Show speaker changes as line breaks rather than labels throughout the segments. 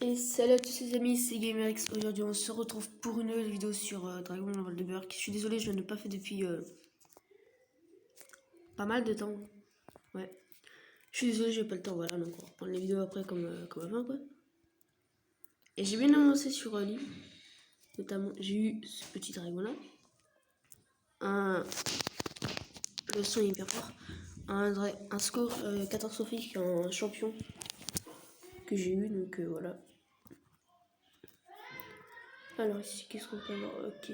Et salut à tous les amis, c'est GamerX. Aujourd'hui on se retrouve pour une nouvelle vidéo sur Dragon Ball de Berk. Je suis désolé, je ne l'ai pas fait depuis pas mal de temps. Ouais. Je suis désolé, j'ai pas le temps, voilà, donc on va reprendre les vidéos après comme avant quoi. Et j'ai bien avancé sur lui. Notamment, j'ai eu ce petit dragon là. Le son est hyper fort. Un score catastrophique, un champion que j'ai eu, donc voilà. Alors ici, qu'est-ce qu'on peut avoir? Ok.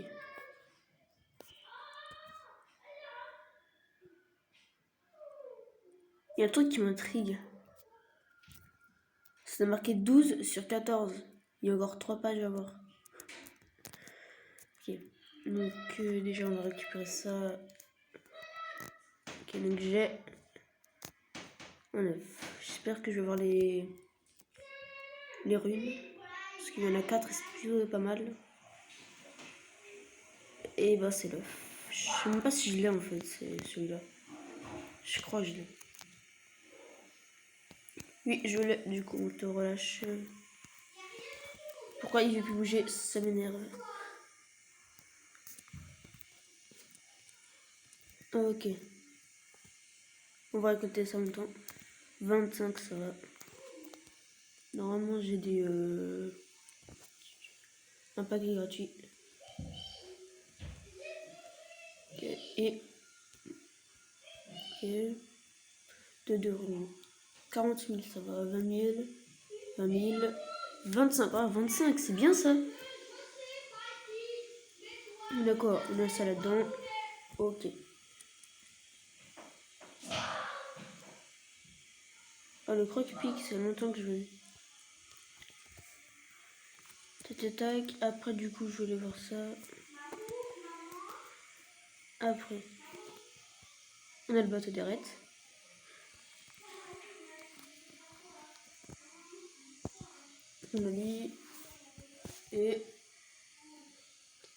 Il y a un truc qui m'intrigue. C'est marqué 12 sur 14. Il y a encore 3 pages à voir. Ok. Donc déjà on va récupérer ça. Ok, donc j'ai un œuf. J'espère que je vais avoir les runes. Parce qu'il y en a 4 et c'est plutôt pas mal. Et bah c'est l'œuf. Je sais même pas si je l'ai en fait, c'est celui-là. Je crois que je l'ai. Oui, je l'ai. Du coup on te relâche. Pourquoi il veut plus bouger? Ça m'énerve. Ok. On va récolter ça en même temps. 25 ça va. Normalement j'ai des un paquet gratuit. Ok. Et de 2 roues. 40 000 ça va. 20 000. 20 000. 25. Ah 25 c'est bien ça. D'accord, on a ça là-dedans. Ok. Ah le croque-pique, c'est longtemps que je veux. Tac. Après du coup je voulais voir ça. Après. On a le bateau d'Eret. On a lui. Et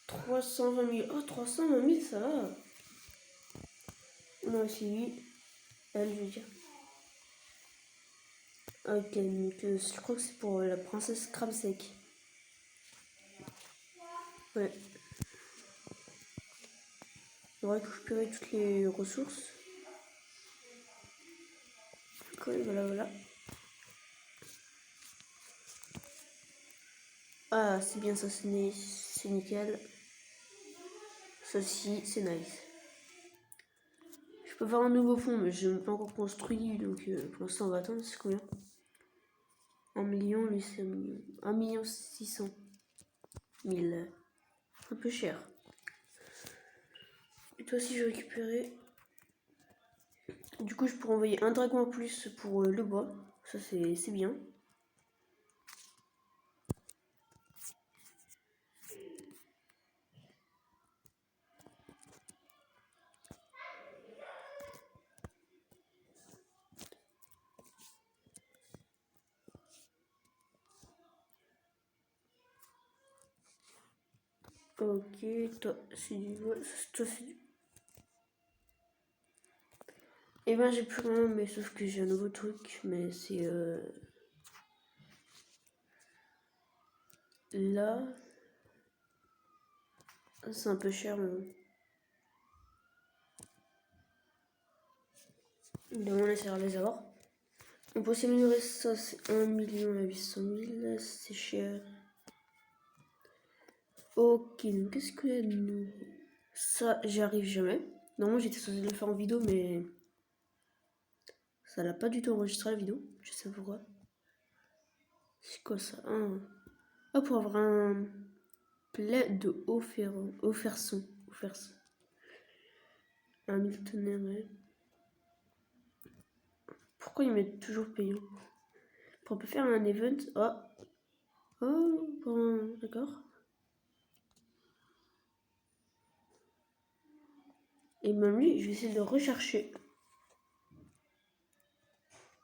320 000. Oh 320 000 ça va. On a aussi lui. Elle je veux dire. Ok, donc je crois que c'est pour la princesse Cramsec. Ouais. On va récupérer toutes les ressources. Voilà. Ah, c'est bien ça, c'est nickel. Ça aussi, c'est nice. Je peux faire un nouveau pont, mais je n'ai pas encore construit, donc pour l'instant on va attendre. C'est combien? 1 million, lui c'est 1 million. 1 million 600 000. Un peu cher. Et toi aussi je vais récupérer. Du coup je pourrais envoyer un dragon en plus pour le bois. Ça c'est bien. Ok, toi c'est du bois. Toi c'est du... Et ben j'ai plus rien, mais sauf que j'ai un nouveau truc, mais c'est là. C'est un peu cher, mais bon. On essaiera de les avoir. On peut s'améliorer ça, c'est 1 800 000, c'est cher. Ok, donc qu'est-ce que y a de nouveau? Ça, j'y arrive jamais. Normalement, j'étais censé le faire en vidéo, mais ça l'a pas du tout enregistré la vidéo. Je sais pas pourquoi. C'est quoi ça? Ah, pour avoir un plaid de haut son. Un 1000 tonnerre, ouais. Pourquoi ils mettent toujours payant? On peut faire un event. Oh, d'accord. Et même lui, je vais essayer de le rechercher.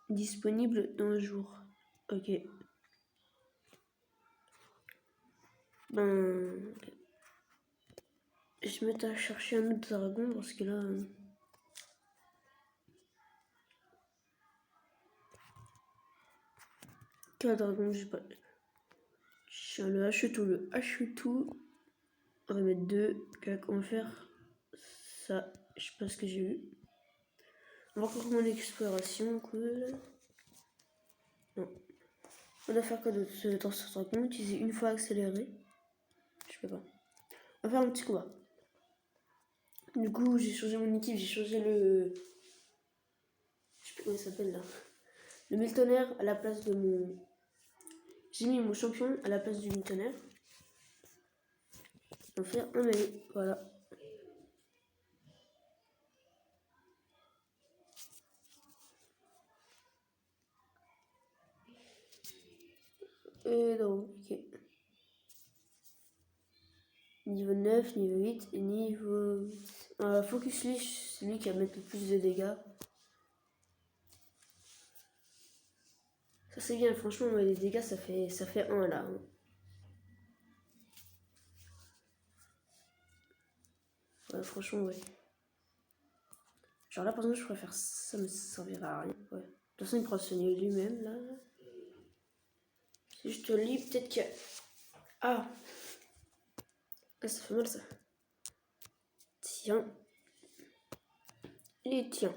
Disponible dans un jour. Ok. Ben. Je vais mettre à chercher un autre dragon parce que là. Quel dragon? Je sais pas. Tiens, le H2. On va mettre 2. On va faire ça. Je sais pas ce que j'ai eu. On va encore mon exploration. Cool. Non. On va faire quoi d'autre dans ce dragon? Utiliser une fois accéléré. Je peux pas. On va faire un petit combat. Du coup, j'ai changé mon équipe. J'ai changé le. Je sais plus comment il s'appelle là. Le Miltonnaire à la place de mon. J'ai mis mon champion à la place du Miltonnaire. On va faire un melee. Voilà. Et donc, ok. Niveau 9, niveau 8 et niveau 8. Focus Leash, c'est lui qui va mettre le plus de dégâts. Ça c'est bien, franchement, les dégâts ça fait 1 là. Ouais, franchement, ouais. Genre là, par exemple, je préfère ça, mais ça servira à rien. Ouais. De toute façon, il pourra se soigner lui-même là. Si je te lis, peut-être que. Ah! Ah, ça fait mal ça. Tiens. Les tiens.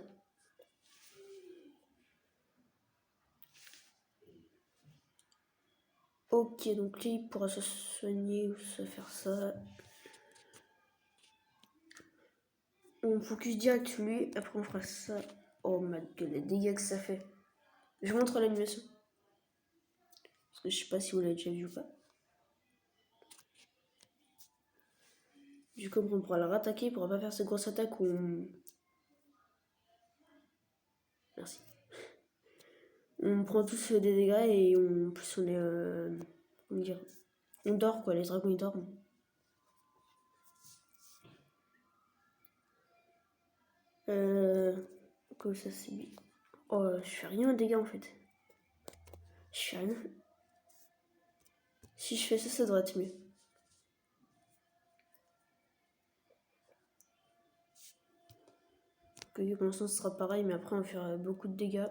Ok, donc lui, il pourra se soigner ou se faire ça. On focus direct lui, après on fera ça. Oh ma gueule, les dégâts que ça fait. Je vous montre l'animation. Parce que je sais pas si vous l'avez déjà vu ou pas. Du coup, on pourra le rattaquer, il pourra pas faire cette grosse attaque où on. Merci. On prend tous des dégâts et en plus on est. Comment dire? On dort quoi, les dragons ils dorment. Comme ça c'est bien. Oh, je fais rien de dégâts en fait. Je fais rien. Si je fais ça, ça devrait être mieux. Ok, pour l'instant ce sera pareil, mais après on va faire beaucoup de dégâts.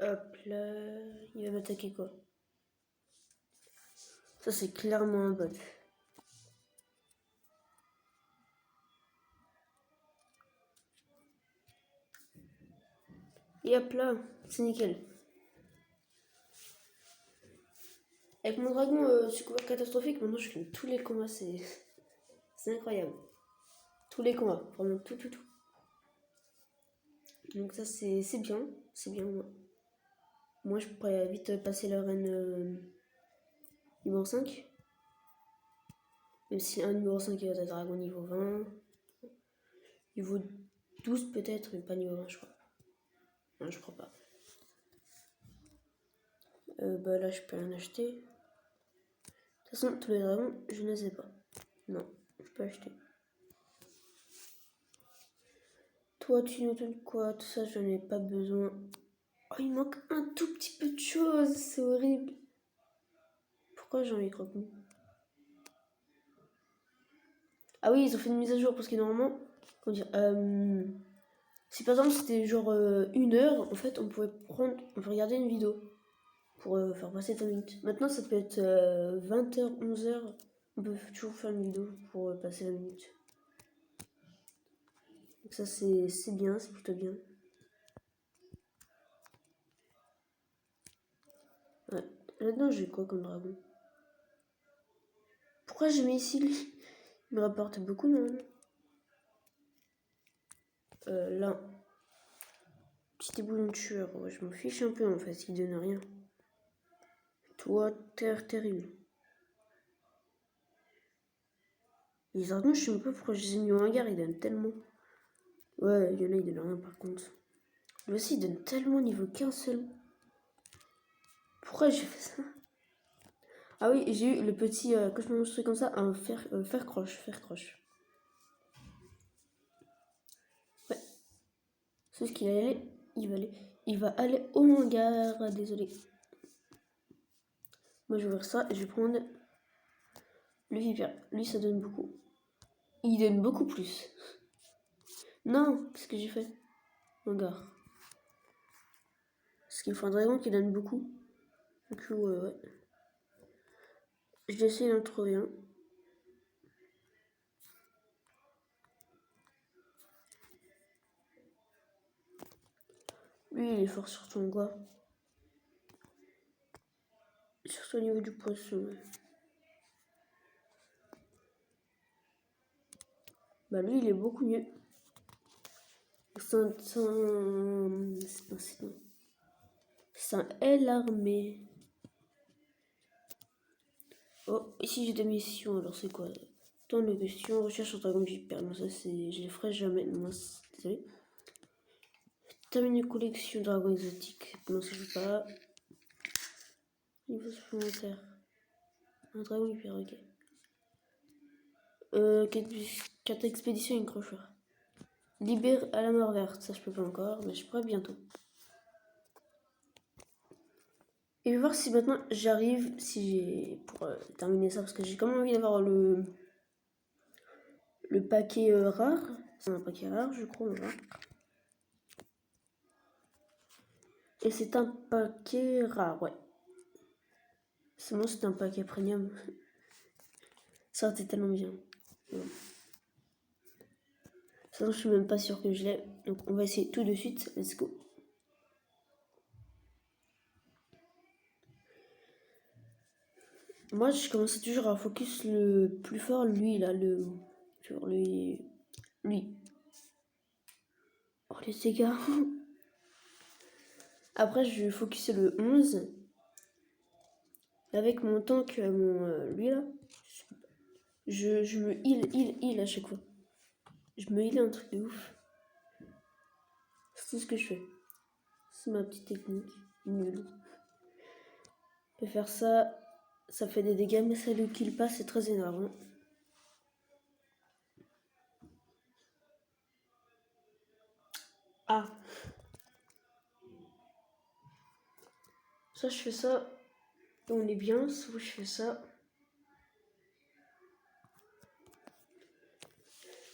Hop là, il va m'attaquer quoi? Ça c'est clairement un bot. Et hop là, c'est nickel. Avec mon dragon super catastrophique, maintenant je gagne tous les combats, c'est incroyable. Tous les combats, vraiment tout. Donc ça c'est bien, moi. Moi je pourrais vite passer la reine numéro 5. Même si un numéro 5 est dragon niveau 20. Niveau 12 peut-être, mais pas niveau 20 je crois. Non, je crois pas. Bah là je peux rien acheter. De toute façon tous les dragons je ne les ai pas. Non, je peux acheter. Toi tu nous donnes quoi? Tout ça je n'en ai pas besoin. Oh il manque un tout petit peu de choses, c'est horrible. Pourquoi j'ai envie de croquer? Ah oui, ils ont fait une mise à jour parce que normalement, comment dire, si par exemple c'était genre 1 heure, en fait on peut regarder une vidéo pour faire passer 20 minutes. Maintenant ça peut être 20h, 11h, on peut toujours faire une vidéo pour passer 20 minutes. Donc ça c'est bien, c'est plutôt bien. Ouais. Là-dedans j'ai quoi comme dragon? Pourquoi je mets ici lui? Il me rapporte beaucoup non? Là. Petit éboulon de tueur, ouais, je m'en fiche un peu en fait, il donne rien. Toi, terrible. Les dragons, je sais même pas pourquoi je les ai mis en hangar, ils donnent tellement. Ouais, il y en a, ils donnent rien par contre. Lui aussi, il donne tellement niveau 15 seul. Pourquoi j'ai fait ça? Ah oui, j'ai eu le petit, quand je me montre comme ça, un fer croche. Ouais. Sauf qu'il il va aller au hangar, désolé. Moi, je vais ouvrir ça et je vais prendre le vipère. Lui, ça donne beaucoup. Il donne beaucoup plus. Non, qu'est-ce que j'ai fait? Hangar. Parce qu'il faut un dragon qui donne beaucoup. Du coup, ouais. Je vais essayer d'en trouver un. Lui, il est fort surtout en quoi? Surtout au niveau du poisson. Bah lui, il est beaucoup mieux. C'est un L armé. Oh, ici j'ai des missions, alors c'est quoi? Tant de questions, recherche en dragon hyper. Non, ça c'est. Je les ferai jamais. Non, désolé. Terminer une collection de dragons exotiques. Non, ça je veux pas. Niveau supplémentaire. Un dragon hyper, ok. 4 expéditions et une crocheur. Libère à la mort verte, ça je peux pas encore, mais je pourrais bientôt. Et je vais voir si maintenant j'arrive, si j'ai pour terminer ça, parce que j'ai quand même envie d'avoir le paquet rare. C'est un paquet rare, je crois, là. Et c'est un paquet rare, ouais. Sinon c'est un paquet premium. Ça aurait été tellement bien. Ouais. Ça, je suis même pas sûre que je l'ai. Donc on va essayer tout de suite. Let's go. Moi, je commençais toujours à focus le plus fort, lui, là, sur lui. Oh, les dégâts. Après, je vais focuser le 11. Avec mon tank, lui, là. Je me heal à chaque fois. Je me heal un truc de ouf. C'est tout ce que je fais. C'est ma petite technique. Nulle. Je vais faire ça. Ça fait des dégâts, mais ça le kill pas, c'est très énervant. Ah. Soit je fais ça, on est bien, soit je fais ça.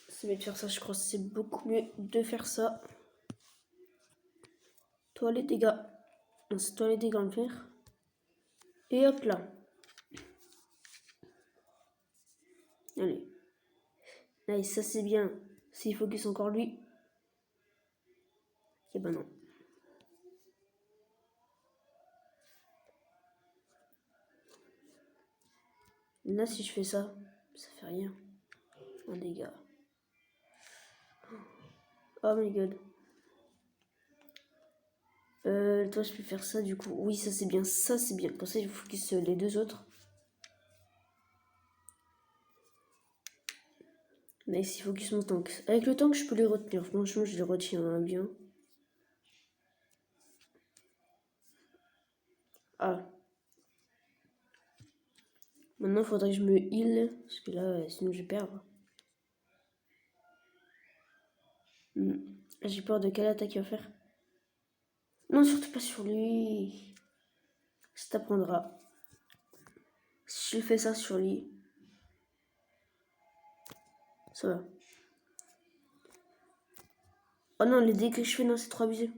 C'est mieux de faire ça, je crois. C'est beaucoup mieux de faire ça. Toi les dégâts. Non, c'est toi les dégâts à le faire. Et hop là. Allez. Nice, ça c'est bien. S'il focus encore lui. Et ben non. Là, si je fais ça, ça fait rien. Un dégât. Oh my god. Toi, je peux faire ça du coup. Oui, ça c'est bien. Ça c'est bien. Comme ça, il focus les deux autres. Nice, il focus mon tank. Avec le tank, je peux les retenir. Franchement, je les retiens bien. Ah. Maintenant, il faudrait que je me heal. Parce que là, sinon, je vais perdre. J'ai peur de quelle attaque il va faire. Non, surtout pas sur lui. Ça t'apprendra. Si je fais ça sur lui, ça va. Oh non, les dégâts que je fais, non, c'est trop abusé.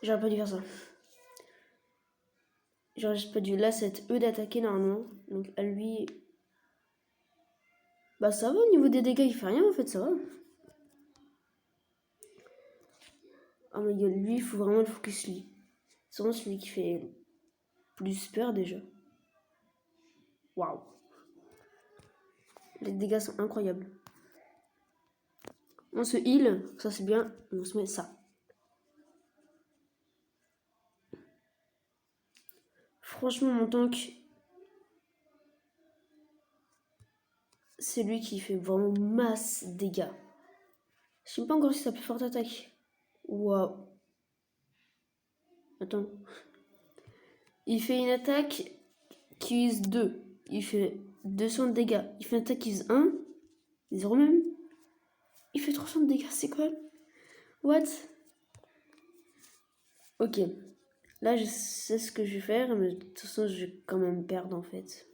J'aurais pas dû faire ça. J'aurais juste pas dû. Là, c'est eux d'attaquer normalement. Donc à lui. Bah ça va, au niveau des dégâts, il fait rien en fait, ça va. Oh my god, lui, il faut vraiment le focus lui. C'est vraiment celui qui fait plus peur déjà. Waouh. Les dégâts sont incroyables. On se heal, ça c'est bien. On se met ça. Franchement, mon tank, c'est lui qui fait vraiment masse dégâts. Je sais pas encore si ça peut forte attaque. Waouh. Attends. Il fait une attaque qui use 2. Il fait 200 de dégâts. Il fait une attaque qui use 1. 0 même. Il fait 300 de dégâts, c'est quoi? What? Ok. Là, je sais ce que je vais faire, mais de toute façon, je vais quand même perdre en fait.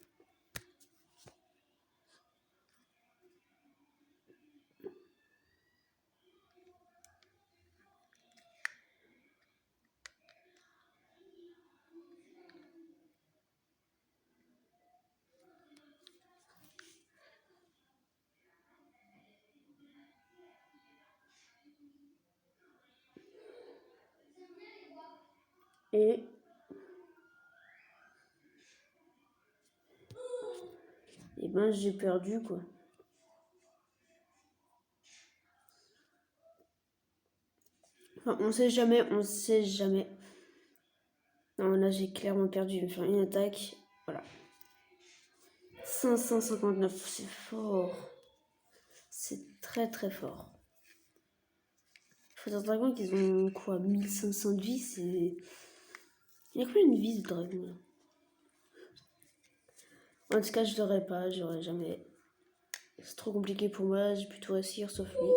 Et ben j'ai perdu quoi. Enfin, on sait jamais. Non, là j'ai clairement perdu. Je vais faire une attaque. Voilà. 559, c'est fort. C'est très très fort. Faut dire dragon qu'ils ont quoi, 1500 de vie, c'est... Il y a combien de vie ce dragon là? En tout cas, je l'aurais pas, j'aurais jamais. C'est trop compliqué pour moi, j'ai pu tout réussir sauf lui.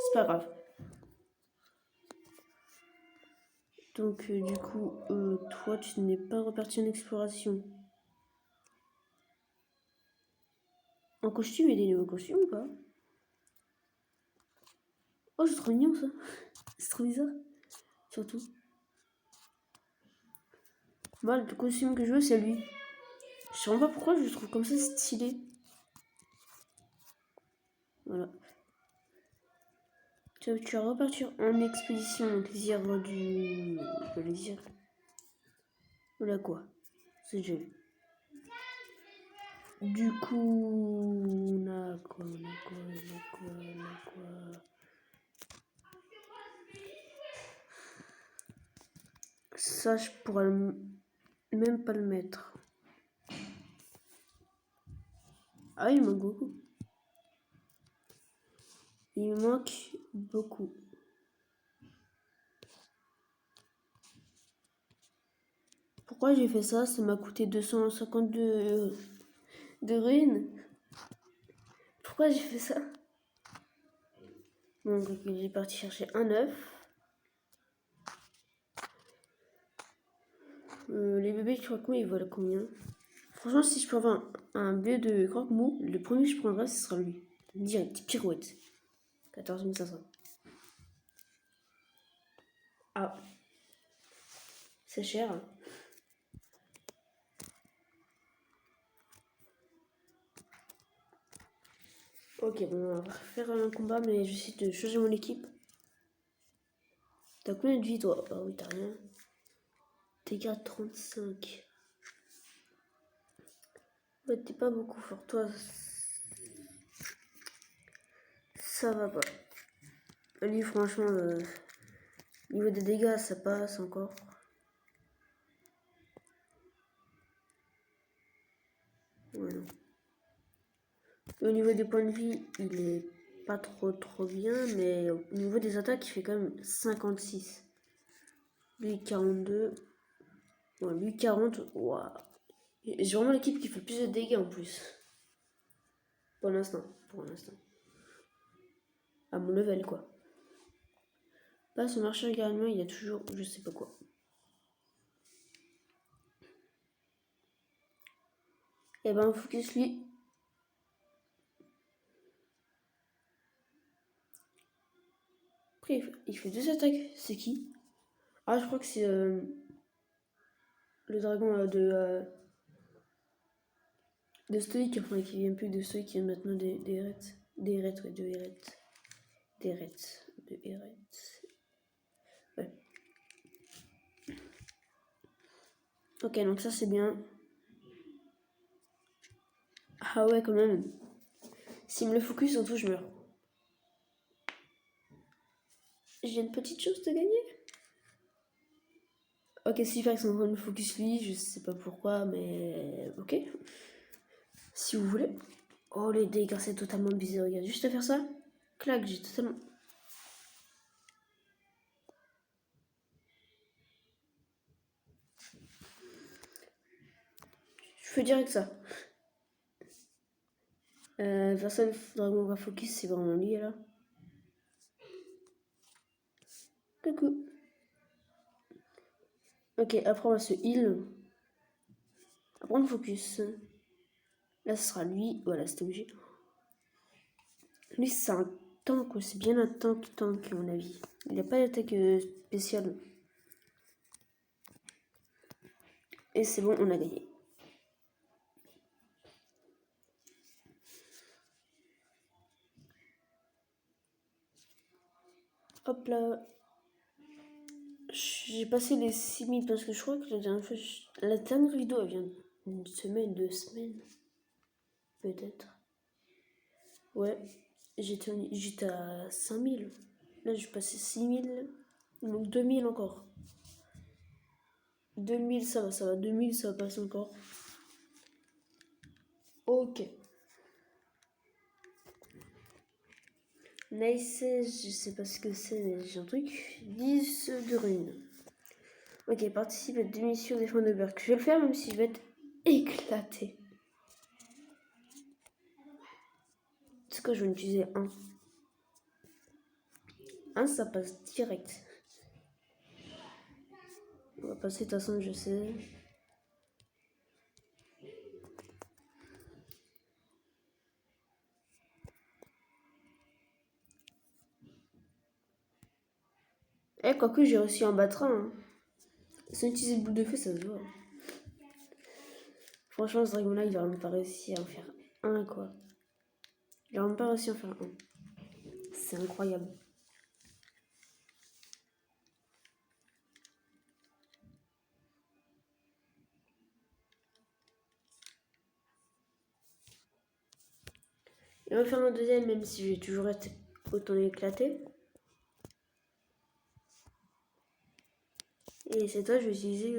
C'est pas grave. Donc du coup, toi tu n'es pas reparti en exploration. En costume, il y a des nouveaux costumes ou pas? Oh, c'est trop mignon ça. C'est trop bizarre. Surtout. Moi, le costume que je veux, c'est lui. Je sais pas pourquoi, je le trouve comme ça stylé. Voilà. Tu vas repartir en expédition, donc lisière du... lisière. Voilà quoi. C'est déjà vu. Du coup, on a quoi. Ça, je pourrais même pas le mettre. Ah, il manque beaucoup. Il manque beaucoup. Pourquoi j'ai fait ça? Ça m'a coûté 252 de ruines. Pourquoi j'ai fait ça? Donc, j'ai parti chercher un œuf. Les bébés, tu crois quoi? Ils valent combien? Franchement, si je peux avoir un bébé de croque-mou, le premier que je prendrai, ce sera lui. Direct, pirouette. 14 500. Ah. C'est cher. Ok, bon, on va faire un combat, mais je vais essayer de changer mon équipe. T'as combien de vie, toi? Ah oui, t'as rien. Dégâts 35. Ouais, t'es pas beaucoup fort. Toi, ça va pas. Lui, franchement, niveau des dégâts, ça passe encore. Ouais, non. Au niveau des points de vie, il est pas trop bien, mais au niveau des attaques, il fait quand même 56. Lui, 42. Ouais, lui, 40. Waouh. J'ai vraiment l'équipe qui fait plus de dégâts en plus. Pour l'instant. À mon level, quoi. Là, ce marché également, il y a toujours je sais pas quoi. Et ben, focus lui. Après, il fait deux attaques. C'est qui? Ah, je crois que c'est le dragon de Stoïque. Enfin, qui vient plus de Stoïque, qui vient maintenant des Hérètes. Des Hérètes, ouais, de Hérètes. Des Hérètes. De Hérètes. Ouais. Ok, donc ça c'est bien. Ah ouais, quand même. S'il me le focus, en tout, je meurs. J'ai une petite chose de gagner. Ok, si fait que sont en train de me focus lui, je sais pas pourquoi, mais ok. Si vous voulez. Oh, les dégâts, c'est totalement bizarre. Regarde, juste à faire ça. Clac, j'ai totalement... Je fais direct ça. Personne dragon va focus, c'est vraiment lui là. Coucou. Ok, après on va se heal. Après on focus. Là ce sera lui. Voilà, c'était obligé. Lui c'est un tank, c'est bien un tank à mon avis. Il n'a pas d'attaque spéciale. Et c'est bon, on a gagné. Hop là. J'ai passé les 6000 parce que je crois que la dernière vidéo elle vient d'une semaine, 2 semaines. Peut-être. Ouais. J'étais à 5000. Là, j'ai passé 6000. Il manque 2000 encore. 2000, ça va. 2000, ça va passer encore. Ok. Nice, je sais pas ce que c'est, mais j'ai un truc. 10 de runes. Ok, participe à 2 missions des fonds de Berk. Je vais le faire même si je vais être éclaté. C'est quoi, je vais en utiliser un. Un, ça passe direct. On va passer, de toute façon, je sais. Eh, quoique j'ai réussi à en battre un. Hein. Sans utiliser le boule de feu, ça se voit. Franchement, ce dragon-là, il a même pas réussi à en faire un, quoi. Il a même pas réussi à en faire un. C'est incroyable. Et on va faire un deuxième, même si j'ai toujours été autant éclaté. Et c'est toi, je vais utiliser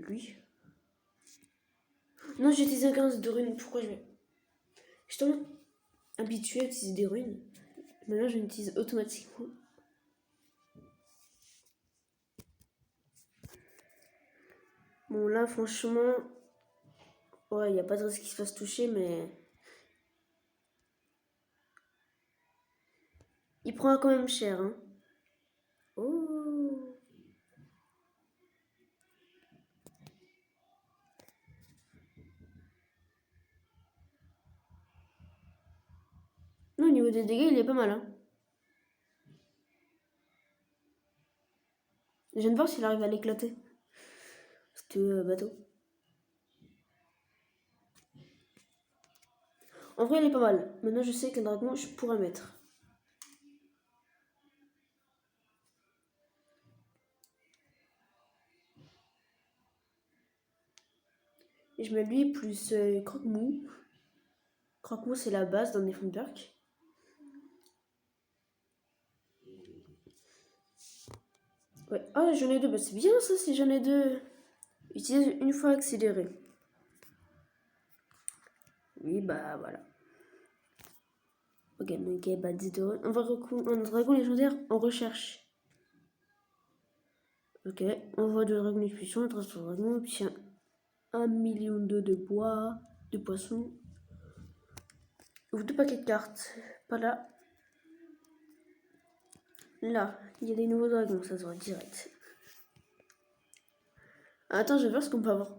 lui. Non, j'ai utilisé un 15 de runes. Pourquoi je vais. Je suis tellement habitué à utiliser des runes. Maintenant, je l'utilise automatiquement. Bon, là, franchement. Ouais, il n'y a pas de risque qu'il se fasse toucher, mais. Il prend quand même cher, hein. Oh! Non, au niveau des dégâts, il est pas mal, hein. Je viens de voir s'il arrive à l'éclater. Parce que bateau. En vrai, il est pas mal. Maintenant, je sais qu'un dragon, je pourrais mettre. Et je mets lui plus croque-mou. Croque-mou, c'est la base d'un Perk. Ouais. Ah, j'en ai deux. Bah, c'est bien ça si j'en ai deux. Utilise une fois accéléré. Oui, bah voilà. Ok, donc bah 10 d'euros. On va un dragon légendaire en recherche. Ok, on voit de dragon d'expulsion, un transfert dragon, obtient 1 million de bois, de poissons. Ouvre 2 paquets de cartes. Pas là. Là, il y a des nouveaux dragons, ça se voit direct. Attends, je vais voir ce qu'on peut avoir.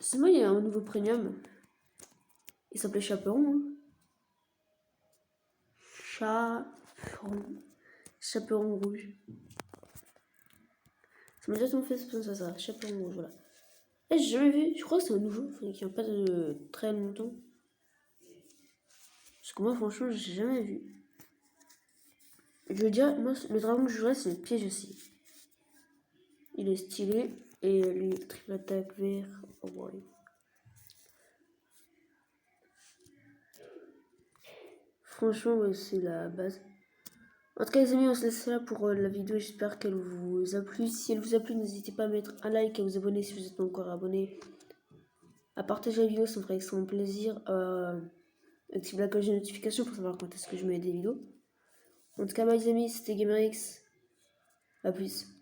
Sinon, il y a un nouveau premium. Il s'appelait Chaperon. Hein. Chaperon rouge. Ça m'a déjà fait ça. Chaperon rouge, voilà. Eh, j'ai jamais vu. Je crois que c'est un nouveau, qui n'y a pas de très longtemps. Parce que moi, franchement, j'ai jamais vu. Je veux dire, moi, le dragon que je jouerais, c'est le piège aussi. Il est stylé. Et les triple attaque vert. Oh, ouais. Franchement, ouais, c'est la base. En tout cas, les amis, on se laisse là pour la vidéo. J'espère qu'elle vous a plu. Si elle vous a plu, n'hésitez pas à mettre un like, à vous abonner si vous n'êtes pas encore abonné. À partager la vidéo, ça me ferait extrêmement plaisir. Activez la cloche de notification pour savoir quand est-ce que je mets des vidéos. En tout cas, mes amis, c'était GamerX. A plus.